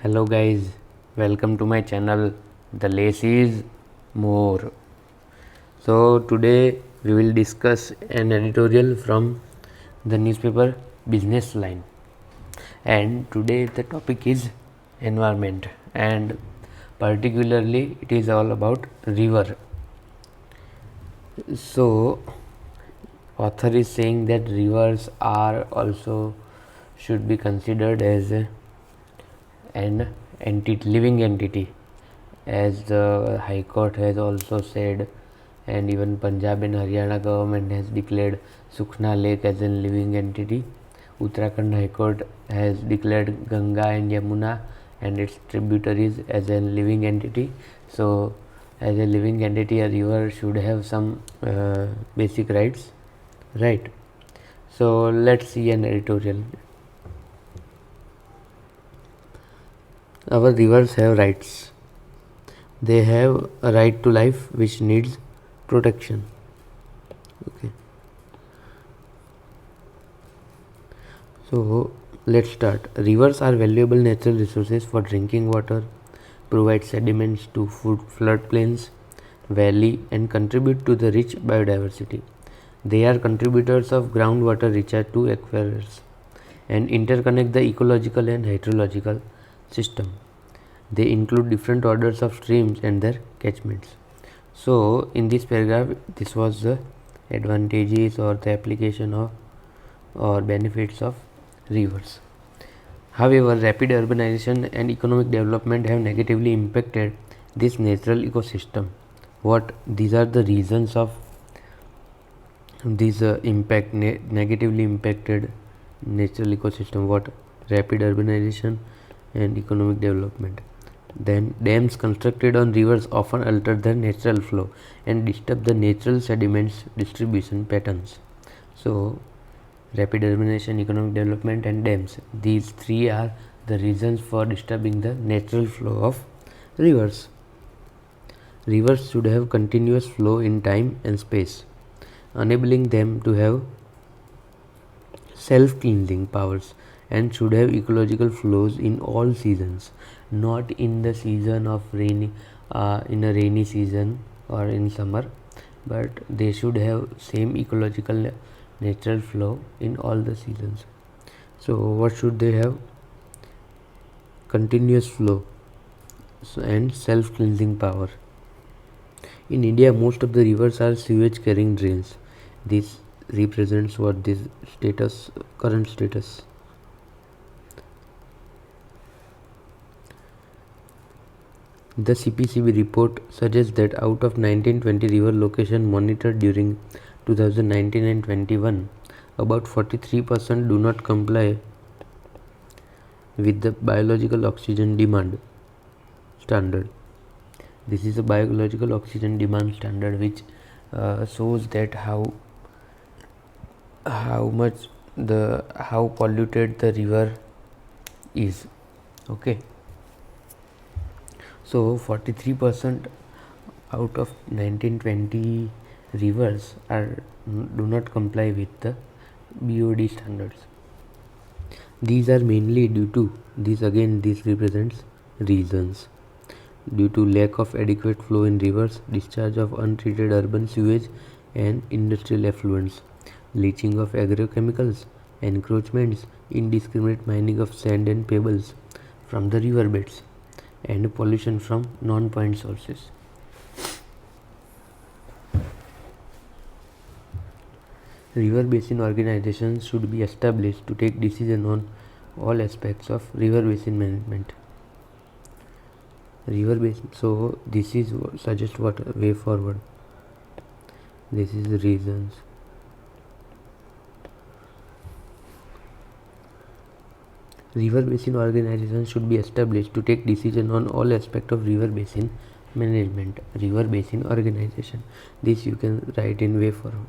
Hello guys, welcome to my channel. The Less is More. So today we will discuss an editorial from the newspaper Business Line, and today the topic is environment, and particularly it is all about river. So author is saying that rivers are also should be considered as an living entity, as the High Court has also said, and even Punjab and Haryana government has declared Sukhna Lake as a living entity. Uttarakhand High Court has declared Ganga and Yamuna and its tributaries as a living entity. So, as a living entity, a river should have some basic rights, right? So, let's see an editorial. Our rivers have rights. They have a right to life which needs protection. Okay. So let's start. Rivers are valuable natural resources for drinking water, provide sediments to floodplains, valley, and contribute to the rich biodiversity. They are contributors of groundwater recharge to aquifers and interconnect the ecological and hydrological system. They include different orders of streams and their catchments. So in this paragraph, this was the advantages or the application of or benefits of rivers. However, rapid urbanization and economic development have negatively impacted this natural ecosystem. These are the reasons of this negatively impacted natural ecosystem. Rapid urbanization and economic development. Then dams constructed on rivers often alter their natural flow and disturb the natural sediments distribution patterns. So rapid urbanization, economic development and dams, these three are the reasons for disturbing the natural flow of rivers. Rivers should have continuous flow in time and space, enabling them to have self-cleansing powers, and should have ecological flows in all seasons, not in the season of in a rainy season or in summer, but they should have same ecological natural flow in all the seasons. So what should they have? Continuous flow and self-cleansing power. In India, most of the rivers are sewage carrying drains. This represents what this current status. The CPCB report suggests that out of 1920 river location monitored during 2019 and 21, about 43% do not comply with the biological oxygen demand standard. This is a biological oxygen demand standard which shows that how polluted the river is. Okay. So 43% out of 1920 rivers do not comply with the BOD standards. These are mainly due to this represents reasons: due to lack of adequate flow in rivers, discharge of untreated urban sewage and industrial effluents, leaching of agrochemicals, encroachments, indiscriminate mining of sand and pebbles from the riverbeds, and pollution from non-point sources. River basin organizations should be established to take decision on all aspects of river basin management. River basin. So this is suggest what way forward. This is the reasons. River basin organizations should be established to take decision on all aspects of river basin management. River basin organization. This you can write in way form.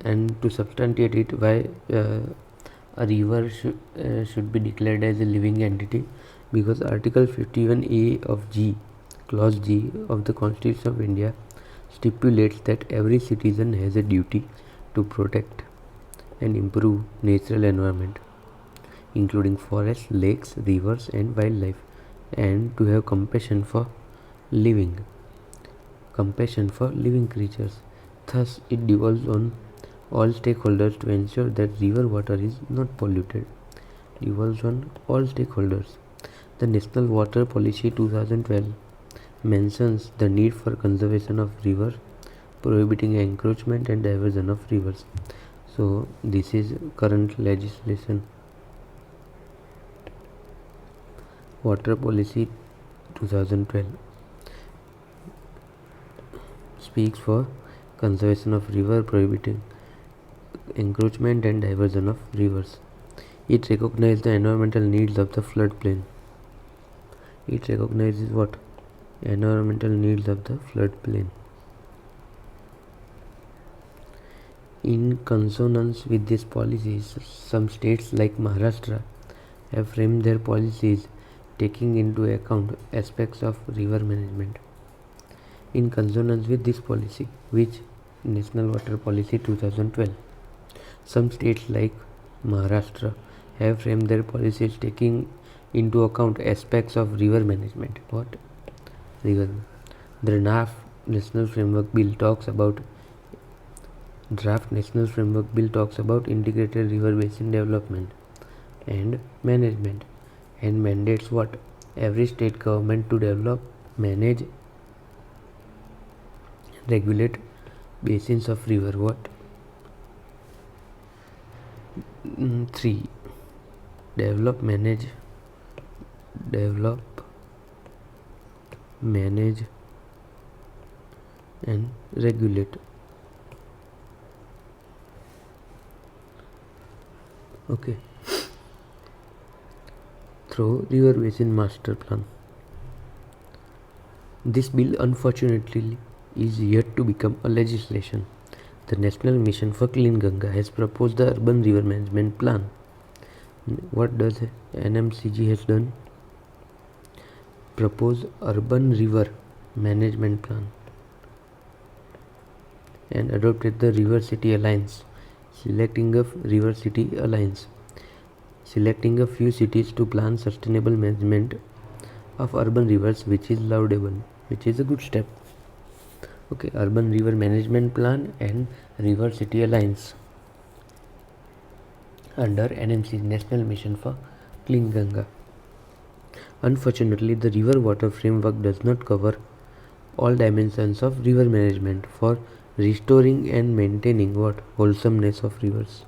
And to substantiate it, why a river should be declared as a living entity, because Article 51A of G, Clause G of the Constitution of India stipulates that every citizen has a duty to protect and improve natural environment. including forests, lakes, rivers, and wildlife, and to have living compassion for living creatures. Thus, it devolves on all stakeholders to ensure that river water is not polluted. Devolves on all stakeholders. The National Water Policy 2012 mentions the need for conservation of rivers, prohibiting encroachment and diversion of rivers. So, this is current legislation. Water Policy 2012 speaks for conservation of river, prohibiting encroachment and diversion of rivers. It recognizes the environmental needs of the floodplain. It recognizes what? Environmental needs of the floodplain. In consonance with these policies, some states like Maharashtra have framed their policies taking into account aspects of river management. In consonance with this policy, which National Water Policy 2012, some states like Maharashtra have framed their policies taking into account aspects of river management. What? River. The Draft National Framework Bill talks about integrated river basin development and management, and mandates what? Every state government to develop, manage, regulate basins of river. What? 3. Develop, manage, and regulate. Okay. Through River Basin Master Plan. This bill unfortunately is yet to become a legislation. The National Mission for Clean Ganga has proposed the Urban River Management Plan. What does NMCG has done? Propose Urban River Management Plan and adopted the River City Alliance, selecting a few cities to plan sustainable management of urban rivers, which is laudable, which is a good step. Okay, Urban River Management Plan and River City Alliance under NMC, National Mission for Clean Ganga. Unfortunately, the river water framework does not cover all dimensions of river management for restoring and maintaining what? Wholesomeness of rivers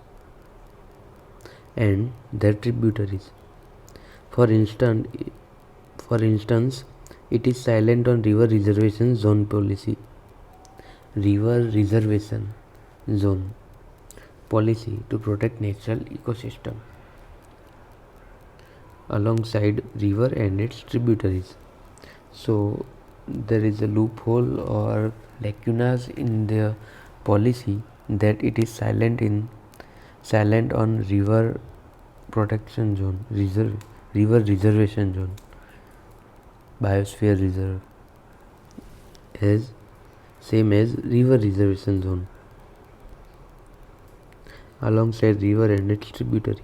and their tributaries. For instance, it is silent on river reservation zone policy. River reservation zone policy to protect natural ecosystem alongside river and its tributaries. So there is a loophole or lacunas in the policy that it is silent on river protection zone, river reservation zone, biosphere reserve, as same as river reservation zone alongside river and its tributary.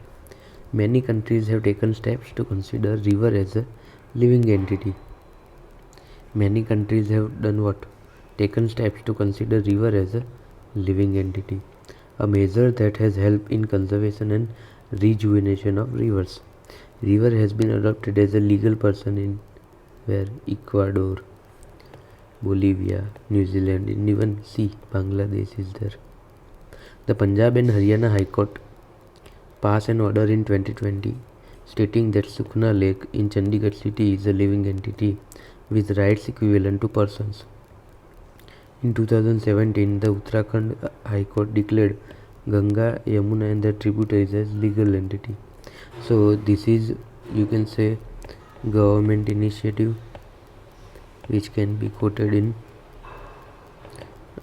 Many countries have taken steps to consider river as a living entity. Many countries have done what? Taken steps to consider river as a living entity, a measure that has helped in conservation and rejuvenation of rivers. River has been adopted as a legal person in where? Ecuador, Bolivia, New Zealand, and even Bangladesh is there. The Punjab and Haryana High Court passed an order in 2020 stating that Sukhna Lake in Chandigarh city is a living entity with rights equivalent to persons. In 2017, the Uttarakhand High Court declared Ganga, Yamuna and their tributaries as legal entity. So this is, you can say, government initiative which can be quoted in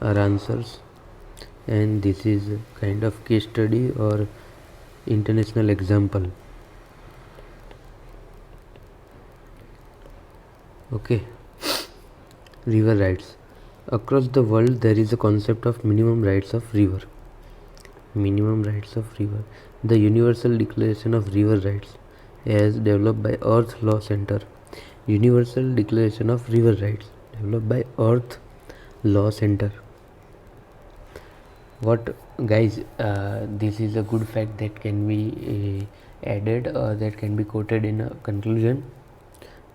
our answers, and this is a kind of case study or international example. Okay. River rights. Across the world there is a concept of minimum rights of river. Minimum rights of river. The Universal Declaration of River Rights, as developed by Earth Law Center. Universal Declaration of River Rights, developed by Earth Law Center. What, guys, this is a good fact that can be added, that can be quoted in a conclusion,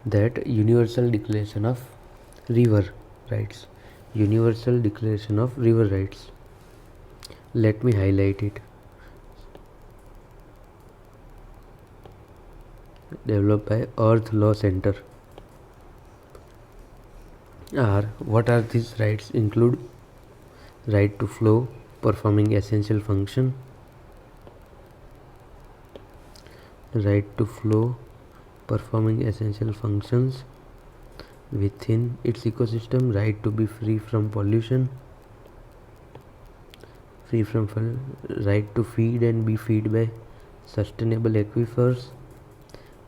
that Universal Declaration of River Rights. Universal Declaration of River Rights. Let me highlight it. Developed by Earth Law Center. What are these rights? Include right to flow, performing essential function, right to flow, performing essential functions within its ecosystem, right to be free from pollution, right to feed and be fed by sustainable aquifers,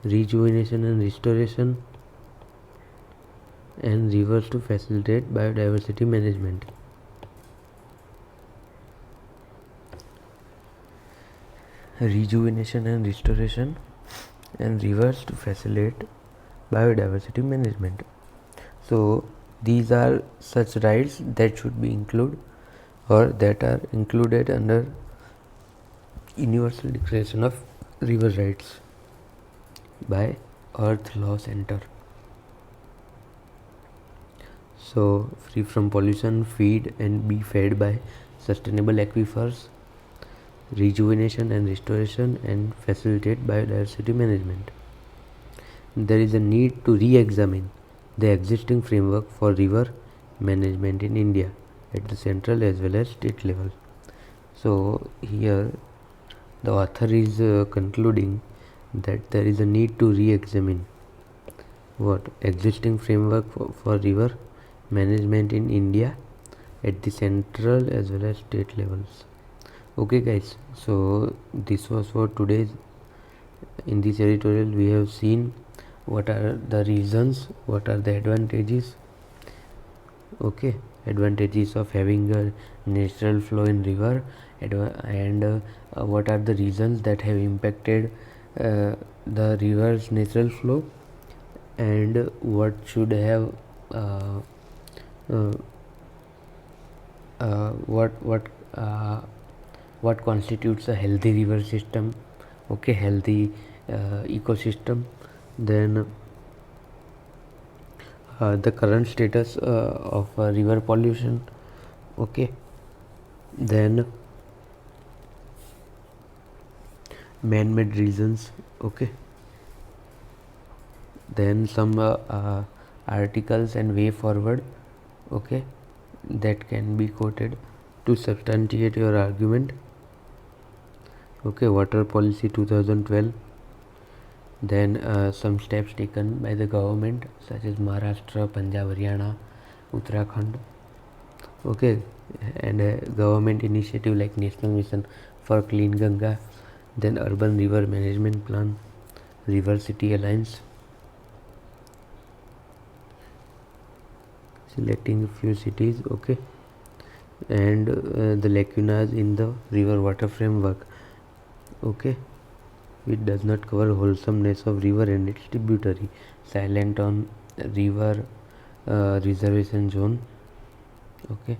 rejuvenation and restoration, and rivers to facilitate biodiversity management. Rejuvenation and restoration, and rivers to facilitate biodiversity management. So these are such rights that should be included, or that are included under Universal Declaration of River Rights by Earth Law Center. So, free from pollution, feed and be fed by sustainable aquifers, rejuvenation and restoration, and facilitate biodiversity management. There is a need to re-examine the existing framework for river management in India at the central as well as state level. So here the author is concluding that there is a need to re-examine what existing framework for river management in India at the central as well as state levels. Okay guys, so this was for today's. In this editorial we have seen what are the reasons, what are the advantages, okay, advantages of having a natural flow in river, and what are the reasons that have impacted the river's natural flow, and what should have what constitutes a healthy river system, okay, healthy ecosystem. Then the current status of river pollution, okay, then man-made reasons, okay, then some articles and way forward, okay, that can be quoted to substantiate your argument, okay. Water policy 2012, then some steps taken by the government such as Maharashtra, Punjab, Haryana, Uttarakhand, okay, and government initiative like National Mission for Clean Ganga, then Urban River Management Plan, River City Alliance, selecting a few cities, okay, and the lacunas in the river water framework, okay. It does not cover wholesomeness of river and its tributary, silent on river reservation zone, okay,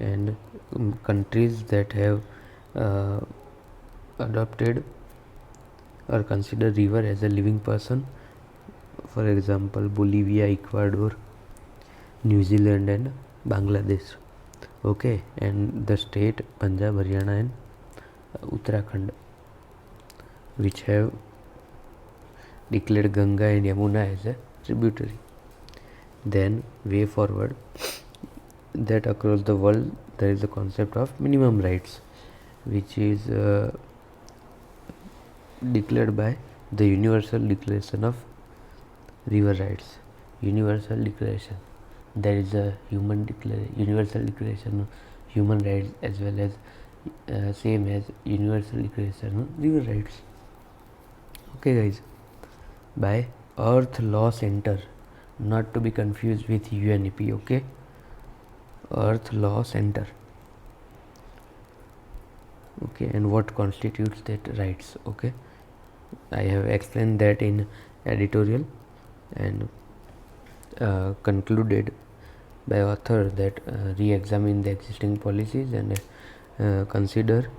and countries that have adopted or consider river as a living person, for example Bolivia, Ecuador, New Zealand and Bangladesh, okay, and the state Punjab, Haryana and Uttarakhand, which have declared Ganga and Yamuna as a tributary. Then way forward, that across the world there is a concept of minimum rights, which is declared by the Universal Declaration of River Rights. Universal Declaration, there is a Universal Declaration of Human Rights as well as same as Universal Declaration of River Rights, okay guys, by Earth Law Center, not to be confused with UNEP, okay. Earth Law Center. Okay, and what constitutes that rights? Okay, I have explained that in editorial, and concluded by author that re-examine the existing policies and consider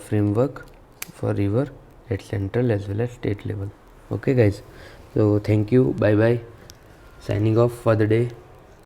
framework for river at central as well as state level. Okay guys, so thank you, bye bye, signing off for the day.